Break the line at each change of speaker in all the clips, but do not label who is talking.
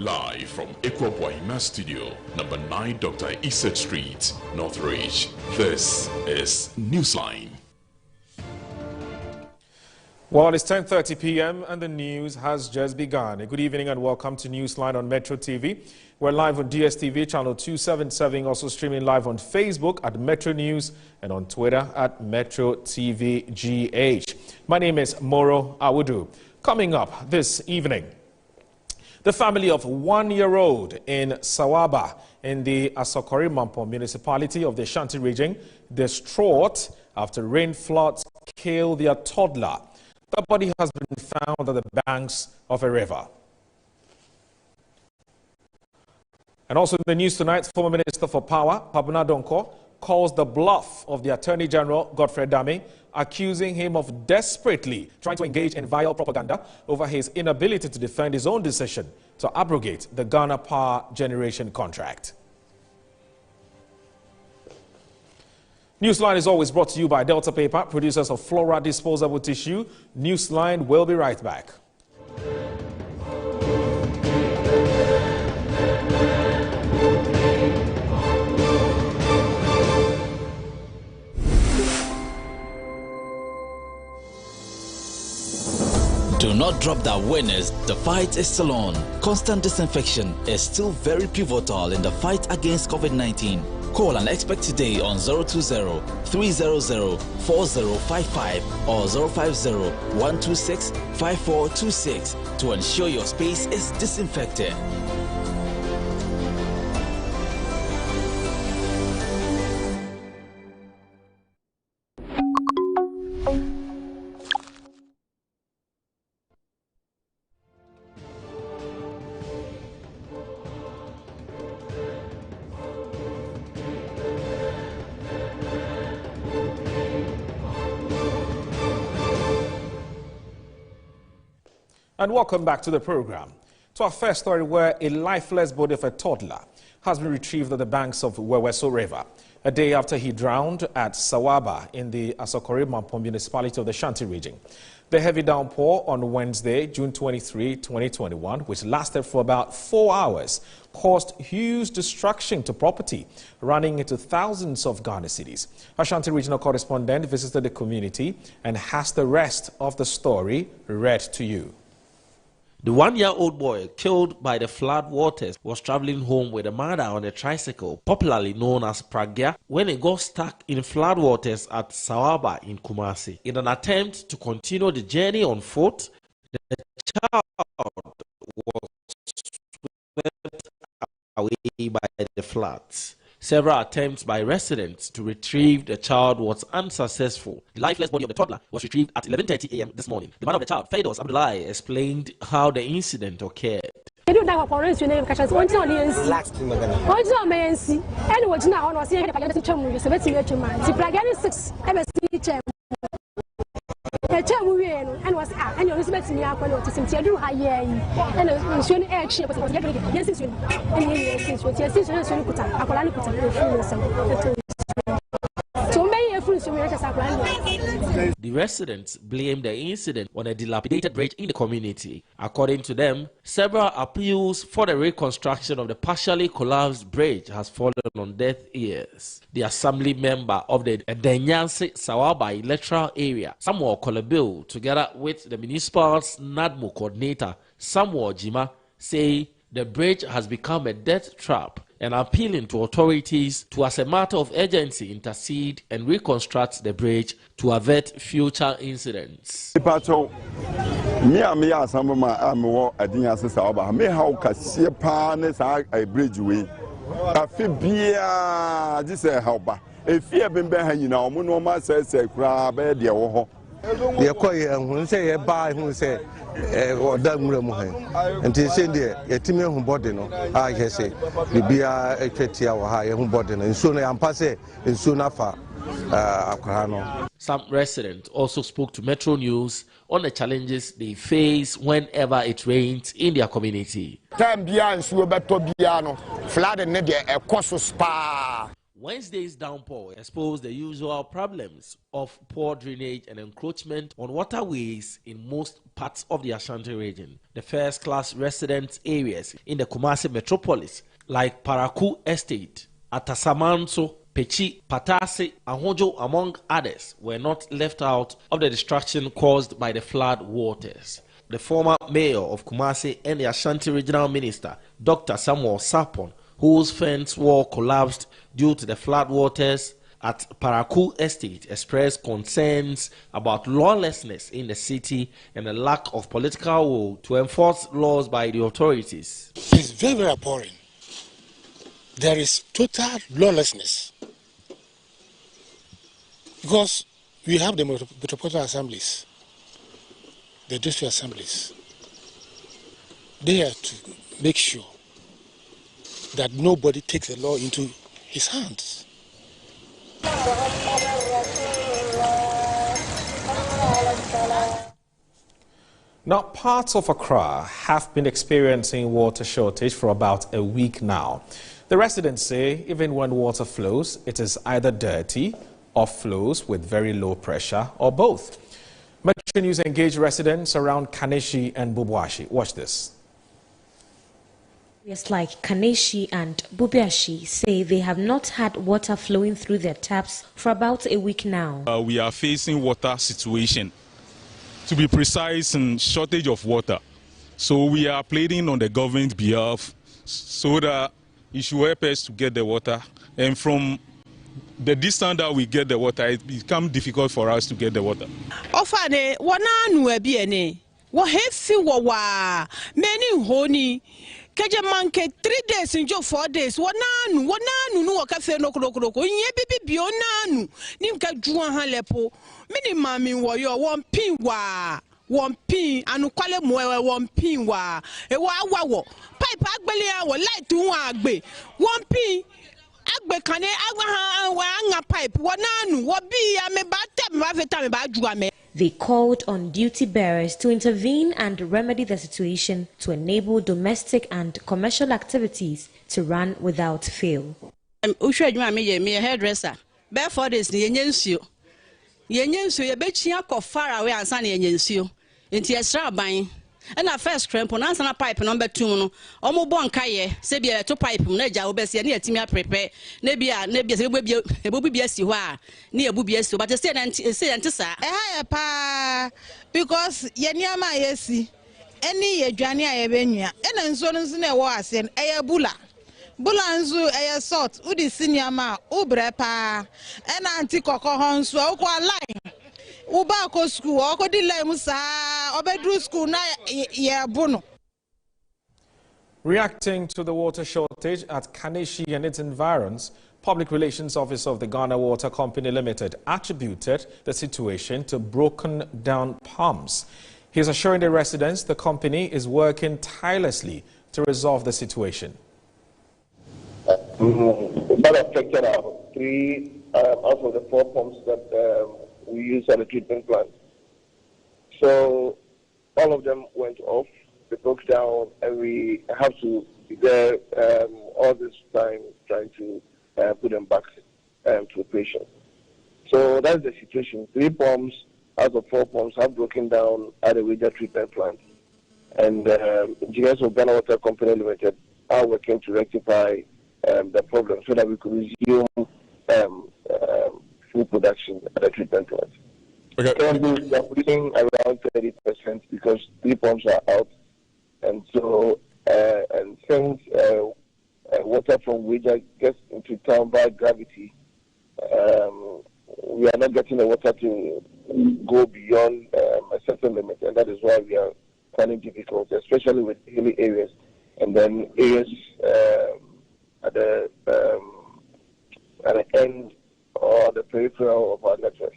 Live from Kwabena Studio, number 9 Dr. Isaac Street, Northridge. This is Newsline.
Well, it's 10:30 p.m. and the news has just begun. Good evening and welcome to Newsline on Metro TV. We're live on DSTV channel 277, also streaming live on Facebook at Metro News and on Twitter at Metro TV GH. My name is Moro Awudu. Coming up this evening, the family of 1-year-old in Sawaba in the Asokore-Mampong municipality of the Ashanti region distraught after rain floods killed their toddler. The body has been found at the banks of a river. And also in the news tonight, former Minister for Power, Kwabena Duffuor, calls the bluff of the Attorney General, Godfrey Dame, accusing him of desperately trying to engage in vile propaganda over his inability to defend his own decision to abrogate the Ghana Power Generation contract. Newsline is always brought to you by Delta Paper, producers of Flora disposable tissue. Newsline will be right back.
Do not drop the awareness. The fight is still on. Constant disinfection is still very pivotal in the fight against COVID-19. Call an expert today on 020-300-4055 or 050-126-5426 to ensure your space is disinfected.
And welcome back to the program. To our first story, where a lifeless body of a toddler has been retrieved at the banks of Weweso River, a day after he drowned at Sawaba in the Asokore-Mampong municipality of the Ashanti region. The heavy downpour on Wednesday, June 23, 2021, which lasted for about 4 hours, caused huge destruction to property, running into thousands of Ghana cedis. Ashanti regional correspondent visited the community and has the rest of the story read to you.
The 1-year-old boy killed by the flood waters was traveling home with a mother on a tricycle, popularly known as Pragya, when it got stuck in flood waters at Sawaba in Kumasi. In an attempt to continue the journey on foot, the child was swept away by the floods. Several attempts by residents to retrieve the child was unsuccessful. The lifeless body of the toddler was retrieved at 11:30 a.m. this morning. The mother of the child, Faidos Abdullahi, explained how the incident occurred. The residents blamed the incident on a dilapidated bridge in the community. According to them, several appeals for the reconstruction of the partially collapsed bridge has fallen on deaf ears. The assembly member of the Denyansi Sawaba electoral area, Samuel Kolebil, together with the municipal's NADMO coordinator, Samuel Jima, say the bridge has become a death trap and appealing to authorities to, as a matter of urgency, intercede and reconstruct the bridge to avert future incidents. Some residents also spoke to Metro News on the challenges they face whenever it rains in their Wednesday's downpour exposed the usual problems of poor drainage and encroachment on waterways in most parts of the Ashanti region. The first-class residence areas in the Kumasi metropolis, like Paraku Estate, Atasamanso, Pechi, Patase, and Hojo, among others, were not left out of the destruction caused by the flood waters. The former mayor of Kumasi and the Ashanti regional minister, Dr. Samuel Sapon, whose fence wall collapsed due to the flood waters at Paraku Estate, expressed concerns about lawlessness in the city and the lack of political will to enforce laws by the authorities.
It's very, very abhorrent. There is total lawlessness because we have the metropolitan assemblies, the district assemblies. They are to make sure that nobody takes the law into his hands.
Now, parts of Accra have been experiencing water shortage for about a week now. The residents say even when water flows, it is either dirty or flows with very low pressure or both. Metro News engaged residents around Kaneshi and Bubwashi. Watch this.
Areas like Kaneshi and Bubiashi say they have not had water flowing through their taps for about a week now.
We are facing water situation. To be precise, and shortage of water. So we are pleading on the government's behalf so that it should help us to get the water. And from the distance that we get the water, it becomes difficult for us to get the water.
Manke 3 days in 4 days. Wananu no cafe no kroko. Ye bibi bionanu. Nimka juan halepo. Mini mami wo yo 1 pin wa. 1 pin anu kwale mwewe 1 pin wa. E wa wo. Pipe agbele awo light un agbe. 1 pin agbe kane agwa wa anga pipe. Wananu wo bi ame ba tem ba feta me ba juwa me.
They called on duty bearers to intervene and remedy the situation to enable domestic and commercial activities to run without fail.
Me a hairdresser. Therefore, this yenyensu. Yenyensu, ye betchia ko far away and san yenyensu. Into a straw buying. And our first cramp on answer pipe number 2 no. Omo bon kaye, sebia to pipe, neja obesi, near timia prepare, nebia, a booby biesi wa, near boobies, but say antissa.
Pa because Yanyama yesi, any Jania Evenia, and Sonus in a was and a bula. Bulanzu a sort, Udi Sinyama, Ubrepa, and Anticoco Hons, Wokwa line. Ubako school, Okodile Musa, Obedru school, na Bono.
Reacting to the water shortage at Kaneshi and its environs, Public Relations Officer of the Ghana Water Company Limited attributed the situation to broken down pumps. He is assuring the residents the company is working tirelessly to resolve the situation.
That affected our 3 out of the 4 pumps that we use at the treatment plant. So all of them went off, they broke down, and we have to be there all this time trying to put them back to operation. So that's the situation. 3 pumps out of 4 pumps have broken down at the water treatment plant. And engineers of Ghana Water Company Limited are working to rectify the problem so that we could resume full production at the treatment plant.
Okay.
Currently, we are putting around 30% because 3 pumps are out. And so, and since water from Wager gets into town by gravity, we are not getting the water to go beyond a certain limit, and that is why we are finding difficult, especially with hilly areas, and then areas at the end or the peripheral of our network.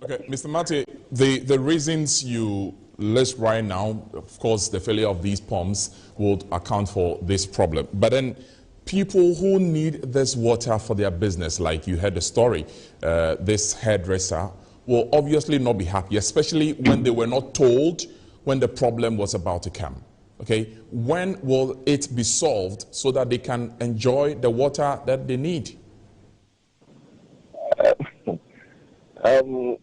Okay, Mr. Mate, the reasons you list right now, of course, the failure of these pumps would account for this problem. But then people who need this water for their business, like you heard the story, this hairdresser, will obviously not be happy, especially when they were not told when the problem was about to come. Okay, when will it be solved so that they can enjoy the water that they need?
You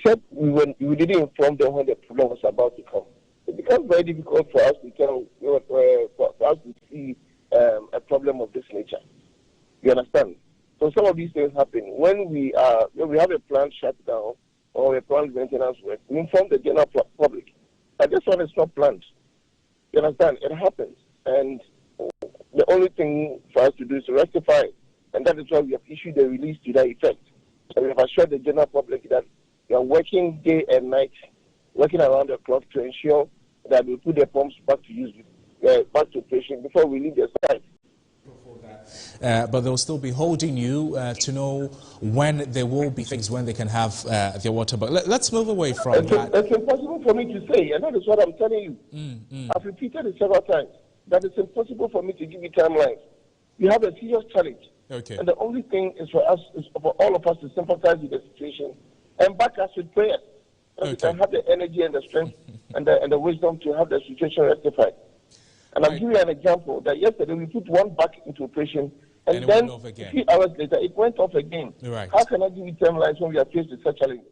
said we didn't inform them when the problem was about to come. It becomes very difficult for us to tell, for us to see a problem of this nature. You understand? So some of these things happen when we have a planned shutdown or a planned maintenance work. We inform the general public, but this one is not planned. You understand? It happens, and the only thing for us to do is to rectify it, and that is why we have issued a release to that effect. And we have assured the general public that we are working day and night, working around the clock to ensure that we put the pumps back to use, back to operation before we leave the site.
But they'll still be holding you to know when there will be things, when they can have their water. But let's move away from that.
It's impossible for me to say, and that is what I'm telling you. I've repeated it several times, that it's impossible for me to give you timelines. We have a serious challenge.
Okay.
And the only thing is for all of us to sympathize with the situation and back us with prayers. So we can have the energy and the strength and the wisdom to have the situation rectified. And I'll give you an example that yesterday we put one back into operation and then a few hours later it went off again.
Right.
How can I give you timelines when we are faced with such challenges?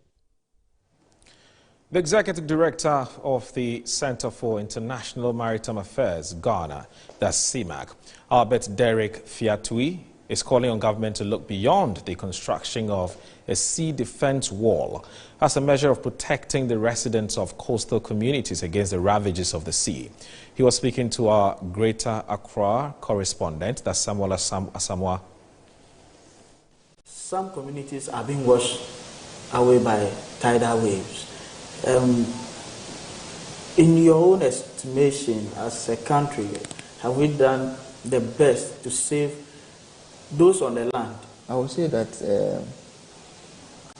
The Executive Director of the Center for International Maritime Affairs, Ghana, that's CIMAC, Albert Derek Fiatui, is calling on government to look beyond the construction of a sea defense wall as a measure of protecting the residents of coastal communities against the ravages of the sea. He was speaking to our Greater Accra correspondent, that's Samuel Asamoah.
Some communities are being washed away by tidal waves. In your own estimation as a country, have we done the best to save those on the land?
I would say that,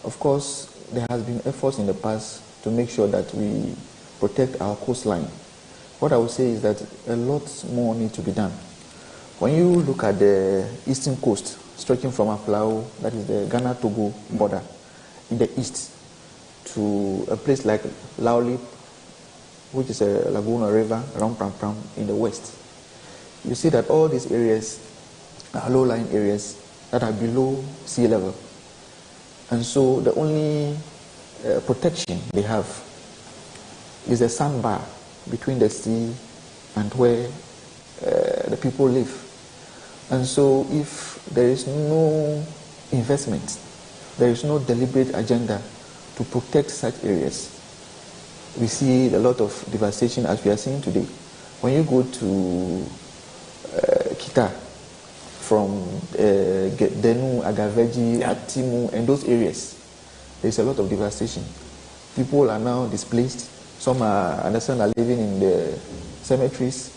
of course, there has been efforts in the past to make sure that we protect our coastline. What I would say is that a lot more needs to be done. When you look at the eastern coast, stretching from Aflao, that is the Ghana-Togo border, in the east, to a place like Laoli, which is a lagoon or river around Pram Pram in the west, you see that all these areas are low-lying areas that are below sea level. And so the only protection they have is a sandbar between the sea and where the people live. And so if there is no investment, there is no deliberate agenda to protect such areas, we see a lot of devastation as we are seeing today. When you go to Kita, from Denu, Agaveji, Atimu, and those areas, there's a lot of devastation. People are now displaced. Some are living in the cemeteries.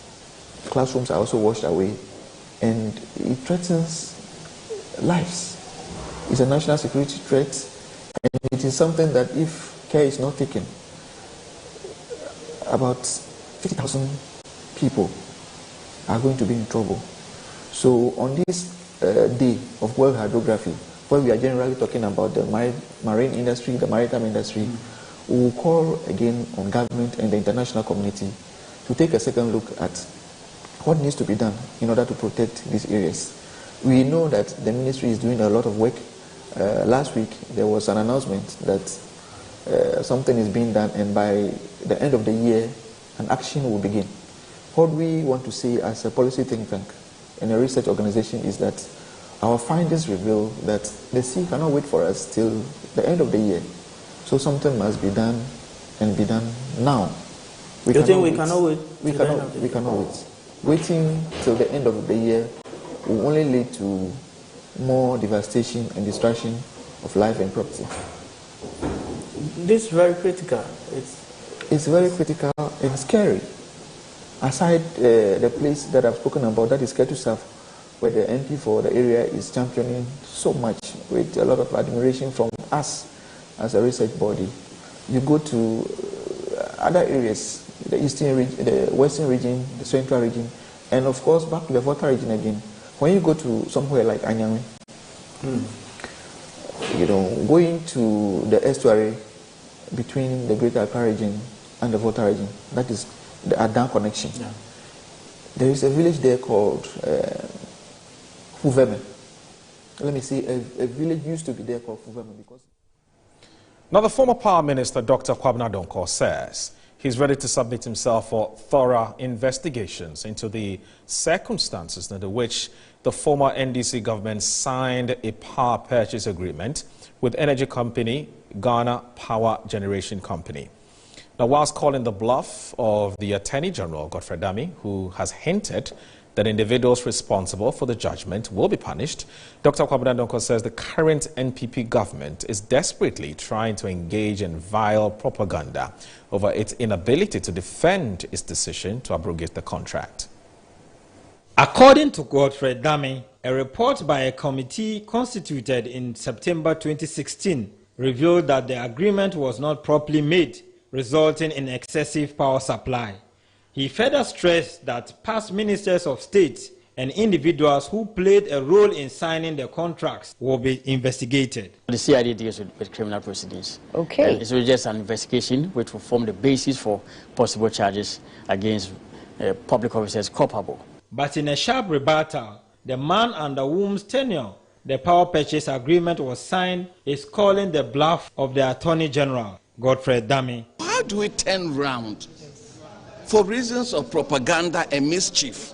Classrooms are also washed away. And it threatens lives. It's a national security threat. And it is something that if care is not taken, about 50,000 people are going to be in trouble. So on this day of World Hydrography, where we are generally talking about the marine industry, the maritime industry, we will call again on government and the international community to take a second look at what needs to be done in order to protect these areas. We know that the ministry is doing a lot of work. Last week there was an announcement that something is being done, and by the end of the year an action will begin. What we want to say as a policy think tank and a research organization is that our findings reveal that the sea cannot wait for us till the end of the year. So something must be done, and be done now.
We cannot wait?
We cannot wait. Waiting till the end of the year will only lead to more devastation and destruction of life and property.
This is very critical.
It's very critical and scary. Aside the place that I've spoken about, that is Ketu South, where the MP for the area is championing so much with a lot of admiration from us as a research body. You go to other areas, the eastern region, the western region, the central region, and of course back to the Volta region again. When you go to somewhere like Anyame, going to the estuary between the Greater Accra region and the Volta region, that is the Adan connection. Yeah. There is a village there called Kwabena. let me say, a village used to be there called Kwabena because...
Now, the former Power Minister, Dr. Kwabena Duffuor, says he's ready to submit himself for thorough investigations into the circumstances under which the former NDC government signed a power purchase agreement with energy company Ghana Power Generation Company. Now, whilst calling the bluff of the Attorney General, Godfrey Dame, who has hinted that individuals responsible for the judgment will be punished, Dr. Kwabena Duffuor says the current NPP government is desperately trying to engage in vile propaganda over its inability to defend its decision to abrogate the contract.
According to Godfrey Dame, a report by a committee constituted in September 2016 revealed that the agreement was not properly made, resulting in excessive power supply. He further stressed that past ministers of state and individuals who played a role in signing the contracts will be investigated.
The CID deals with criminal proceedings.
Okay.
It's just an investigation which will form the basis for possible charges against public officers culpable.
But in a sharp rebuttal, the man under whom's tenure the power purchase agreement was signed is calling the bluff of the Attorney General, Godfrey Dame.
How do we turn round for reasons of propaganda and mischief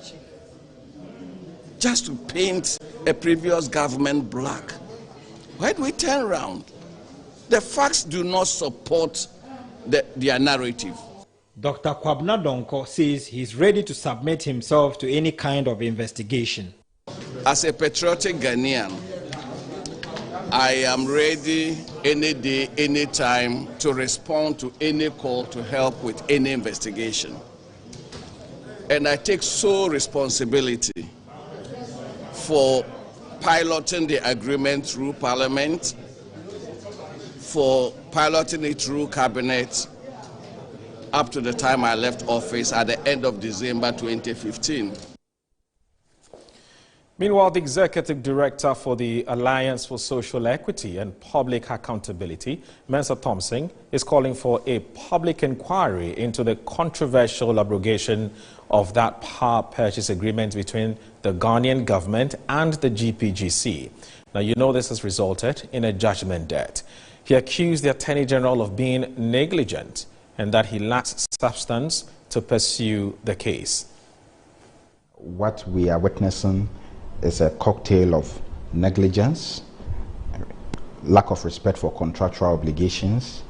just to paint a previous government black? Why do we turn around? The facts do not support their narrative.
Dr. Kwabena Duffuor says he's ready to submit himself to any kind of investigation.
As a patriotic Ghanaian, I am ready any day, any time to respond to any call to help with any investigation. And I take sole responsibility for piloting the agreement through Parliament, for piloting it through Cabinet up to the time I left office at the end of December 2015.
Meanwhile, the Executive Director for the Alliance for Social Equity and Public Accountability, Mensa Thompson, is calling for a public inquiry into the controversial abrogation of that power purchase agreement between the Ghanaian government and the GPGC. Now, you know this has resulted in a judgment debt. He accused the Attorney General of being negligent and that he lacks substance to pursue the case.
What we are witnessing is a cocktail of negligence, lack of respect for contractual obligations,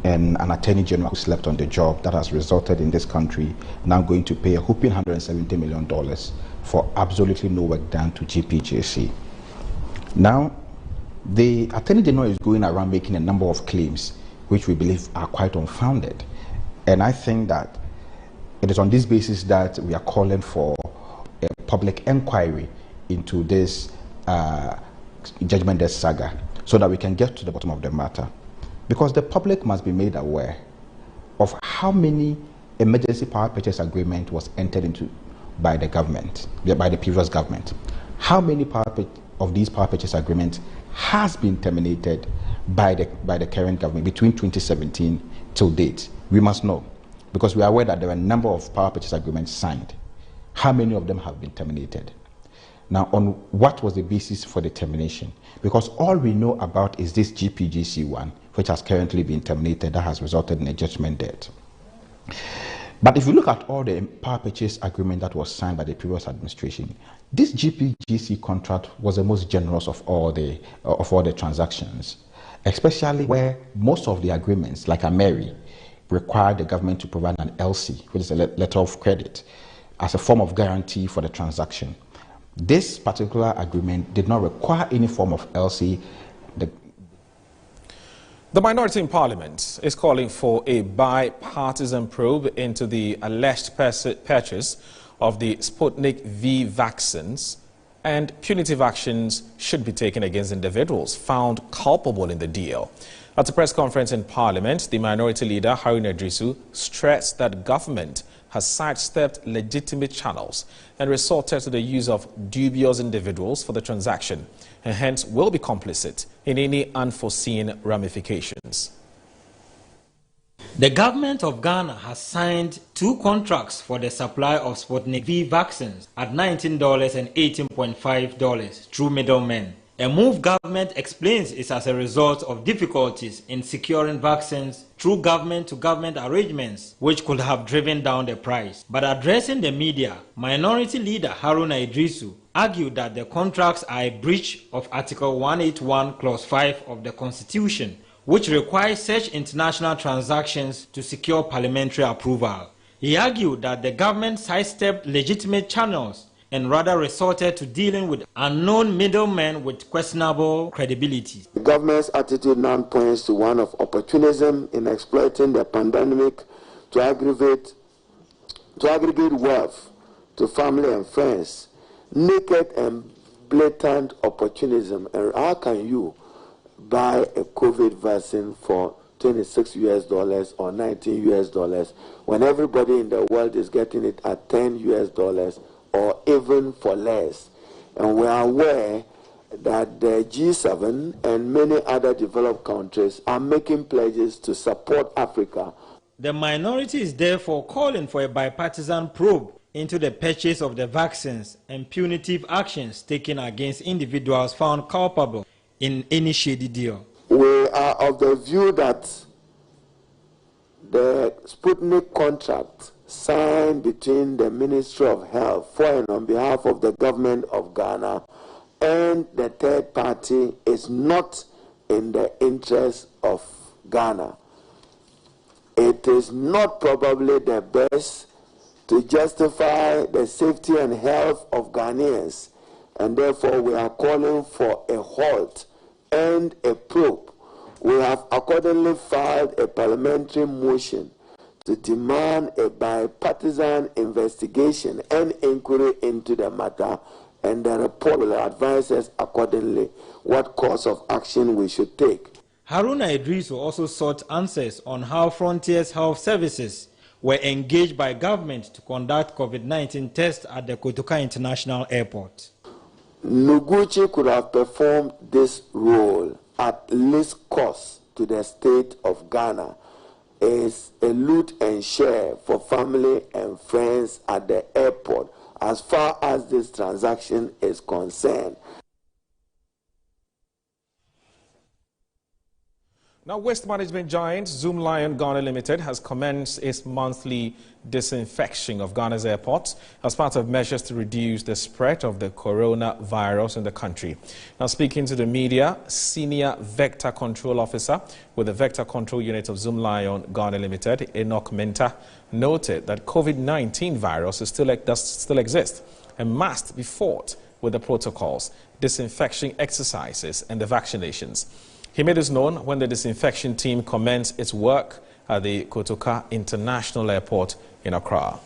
and an Attorney General who slept on the job that has resulted in this country now going to pay a whopping $170 million for absolutely no work done to GPGC. Now, the Attorney General is going around making a number of claims which we believe are quite unfounded. And I think that it is on this basis that we are calling for a public inquiry into this judgment debt saga so that we can get to the bottom of the matter. Because the public must be made aware of how many emergency power purchase agreement was entered into by the government, by the previous government. How many of these power purchase agreements has been terminated by the current government between 2017 till date? We must know, because we are aware that there are a number of power purchase agreements signed. How many of them have been terminated? Now, on what was the basis for the termination? Because all we know about is this GPGC one, which has currently been terminated, that has resulted in a judgment debt. But if you look at all the power purchase agreement that was signed by the previous administration, this GPGC contract was the most generous of all the transactions, especially where most of the agreements, like Ameri, required the government to provide an LC, which is a letter of credit, as a form of guarantee for the transaction. This particular agreement did not require any form of LC.
The minority in Parliament is calling for a bipartisan probe into the alleged purchase of the Sputnik V vaccines, and punitive actions should be taken against individuals found culpable in the deal. At a press conference in Parliament, the minority leader, Haruna Idrisu, stressed that government has sidestepped legitimate channels and resorted to the use of dubious individuals for the transaction, and hence will be complicit in any unforeseen ramifications.
The government of Ghana has signed 2 contracts for the supply of Sputnik V vaccines at $19 and $18.5 through middlemen. A move government explains is as a result of difficulties in securing vaccines through government-to-government arrangements, which could have driven down the price. But addressing the media, Minority Leader Haruna Idrisu argued that the contracts are a breach of Article 181, Clause 5 of the Constitution, which requires such international transactions to secure parliamentary approval. He argued that the government sidestepped legitimate channels and rather resorted to dealing with unknown middlemen with questionable credibility.
The government's attitude now points to one of opportunism in exploiting the pandemic to aggregate wealth to family and friends. Naked and blatant opportunism. And how can you buy a COVID vaccine for $26 or $19 when everybody in the world is getting it at $10 or even for less? And we are aware that the G7 and many other developed countries are making pledges to support Africa.
The minority is therefore calling for a bipartisan probe into the purchase of the vaccines and punitive actions taken against individuals found culpable in any shady deal.
We are of the view that the Sputnik contract signed between the Ministry of Health for and on behalf of the government of Ghana and the third party is not in the interest of Ghana. It is not probably the best to justify the safety and health of Ghanaians, and therefore we are calling for a halt and a probe. We have accordingly filed a parliamentary motion to demand a bipartisan investigation and inquiry into the matter, and the report will advise us accordingly what course of action we should take.
Haruna Idrisu also sought answers on how Frontiers Health Services were engaged by government to conduct COVID-19 tests at the Kotoka International Airport.
Noguchi could have performed this role at least cost to the state of Ghana is a loot and share for family and friends at the airport as far as this transaction is concerned.
Now, waste management giant Zoomlion Ghana Limited has commenced its monthly disinfection of Ghana's airports as part of measures to reduce the spread of the coronavirus in the country. Now, speaking to the media, Senior Vector Control Officer with the Vector Control Unit of Zoomlion Ghana Limited, Enoch Menta, noted that COVID-19 virus does still exist and must be fought with the protocols, disinfection exercises and the vaccinations. He made this known when the disinfection team commenced its work at the Kotoka International Airport in Accra.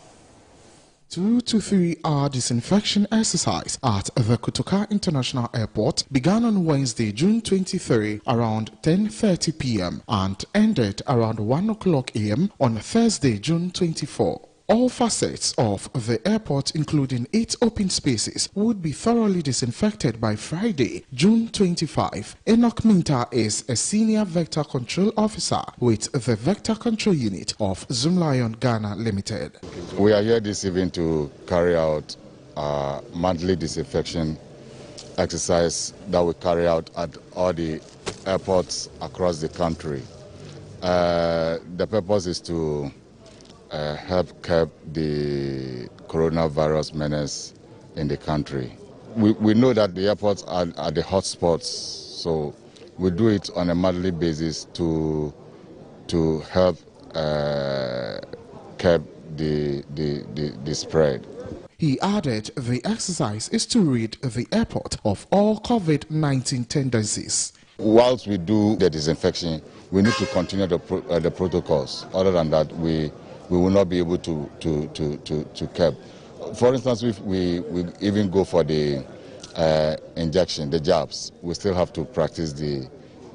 2 to 3 hour disinfection exercise at the Kotoka International Airport began on Wednesday, June 23 around 10:30 p.m. and ended around 1 o'clock a.m. on Thursday, June 24. All facets of the airport, including 8 open spaces, would be thoroughly disinfected by Friday, June 25. Enoch Minta is a Senior Vector Control Officer with the Vector Control Unit of Zoomlion Ghana Limited.
We are here this evening to carry out a monthly disinfection exercise that we carry out at all the airports across the country. The purpose is to help curb the coronavirus menace in the country. We know that the airports are the hotspots, so we do it on a monthly basis to help curb the spread.
He added the exercise is to rid the airport of all COVID-19 tendencies.
Whilst we do the disinfection, we need to continue the protocols. Other than that, we will not be able to curb. For instance, if we even go for the injection, the jabs, we still have to practice the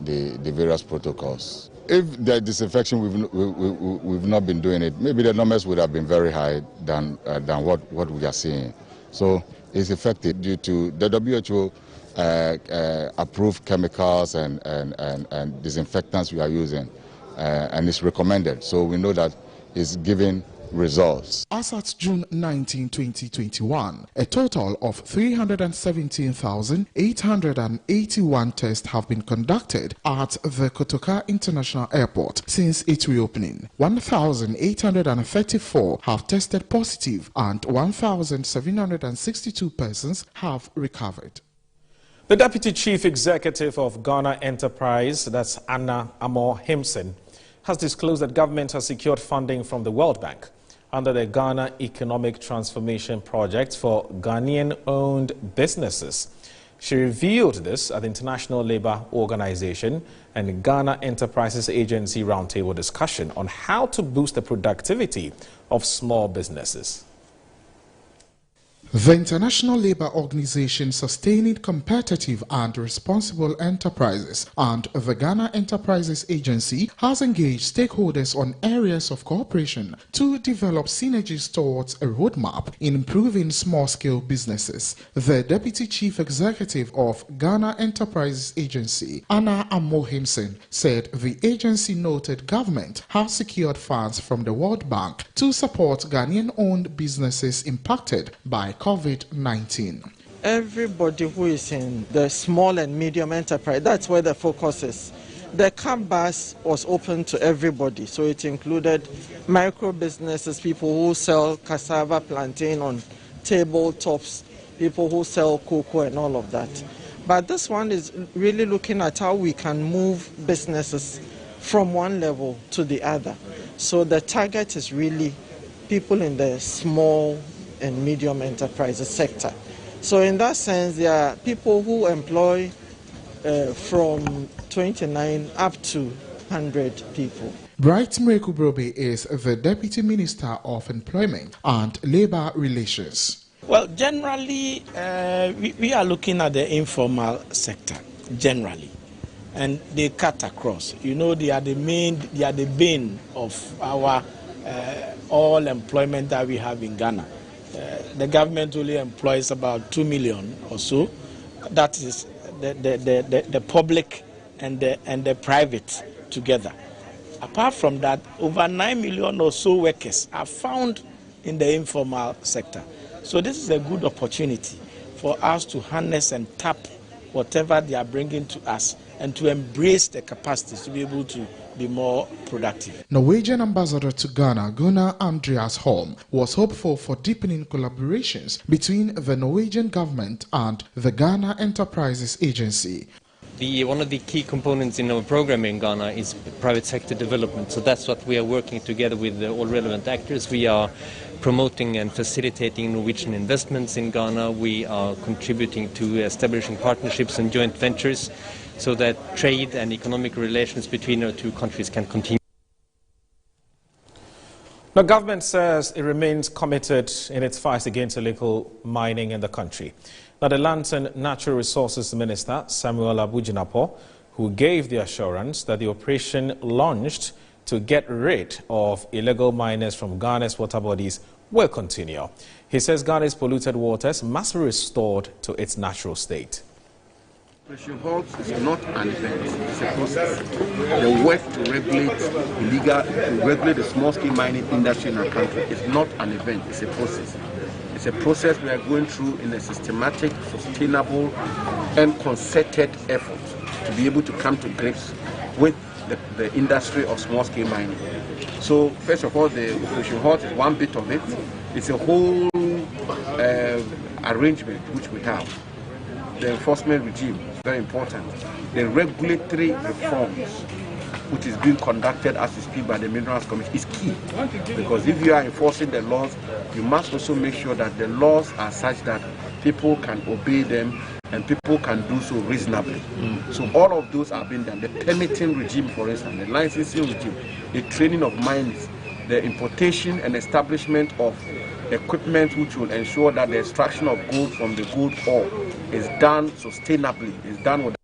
various protocols. If the disinfection we've not been doing it, maybe the numbers would have been very high than what we are seeing. So it's effective due to the WHO approved chemicals and disinfectants we are using, and it's recommended. So we know that it's giving results.
As at June 19, 2021, a total of 317,881 tests have been conducted at the Kotoka International Airport since its reopening. 1,834 have tested positive and 1,762 persons have recovered.
The Deputy Chief Executive of Ghana Enterprise, that's Anna Amo Himson, has disclosed that government has secured funding from the World Bank under the Ghana Economic Transformation Project for Ghanaian-owned businesses. She revealed this at the International Labour Organization and Ghana Enterprises Agency roundtable discussion on how to boost the productivity of small businesses.
The International Labour Organization Sustaining Competitive and Responsible Enterprises and the Ghana Enterprises Agency has engaged stakeholders on areas of cooperation to develop synergies towards a roadmap in improving small-scale businesses. The Deputy Chief Executive of Ghana Enterprises Agency, Anna Amo Himson, said the agency noted government has secured funds from the World Bank to support Ghanaian-owned businesses impacted by COVID-19.
Everybody who is in the small and medium enterprise, that's where the focus is. The camp bus was open to everybody, so it included micro businesses, people who sell cassava, plantain on tabletops, people who sell cocoa and all of that. But this one is really looking at how we can move businesses from one level to the other. So the target is really people in the small and medium enterprises sector. So in that sense, there are people who employ from 29 up to 100 people.
Bright Mrekubrobe is the Deputy Minister of Employment and Labour Relations.
Well, generally, we are looking at the informal sector, generally, and they cut across. You know, they are the bane of our all employment that we have in Ghana. The government only employs about 2 million or so. That is the public and the private together. Apart from that, over 9 million or so workers are found in the informal sector. So this is a good opportunity for us to harness and tap whatever they are bringing to us and to embrace the capacities to be able to be more productive.
Norwegian ambassador to Ghana, Gunnar Andreas Holm, was hopeful for deepening collaborations between the Norwegian government and the Ghana Enterprises Agency.
One of the key components in our program in Ghana is private sector development. So that's what we are working together with all relevant actors. We are promoting and facilitating Norwegian investments in Ghana. We are contributing to establishing partnerships and joint ventures so that trade and economic relations between our two countries can continue.
The government says it remains committed in its fight against illegal mining in the country. Now, the Lands and Natural Resources Minister, Samuel Abujinapo, who gave the assurance that the operation launched to get rid of illegal miners from Ghana's water bodies will continue. He says Ghana's polluted waters must be restored to its natural state.
Operation Halt is not an event, it's a process. The work to regulate the small-scale mining industry in our country is not an event, it's a process. It's a process we are going through in a systematic, sustainable, and concerted effort to be able to come to grips with the industry of small-scale mining. So, first of all, the Operation Halt is one bit of it. It's a whole arrangement which we have. The enforcement regime is very important. The regulatory reforms which is being conducted as we speak by the Minerals Commission is key, because if you are enforcing the laws, you must also make sure that the laws are such that people can obey them and people can do so reasonably. So all of those are being done. The permitting regime, for instance, the licensing regime, the training of mines, the importation and establishment of equipment which will ensure that the extraction of gold from the gold ore is done sustainably, is done with.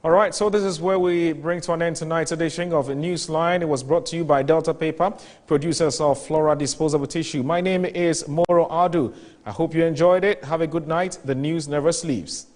All right, so this is where we bring to an end tonight's edition of Newsline. It was brought to you by Delta Paper, producers of Flora Disposable Tissue. My name is Moro Adu. I hope you enjoyed it. Have a good night. The news never sleeps.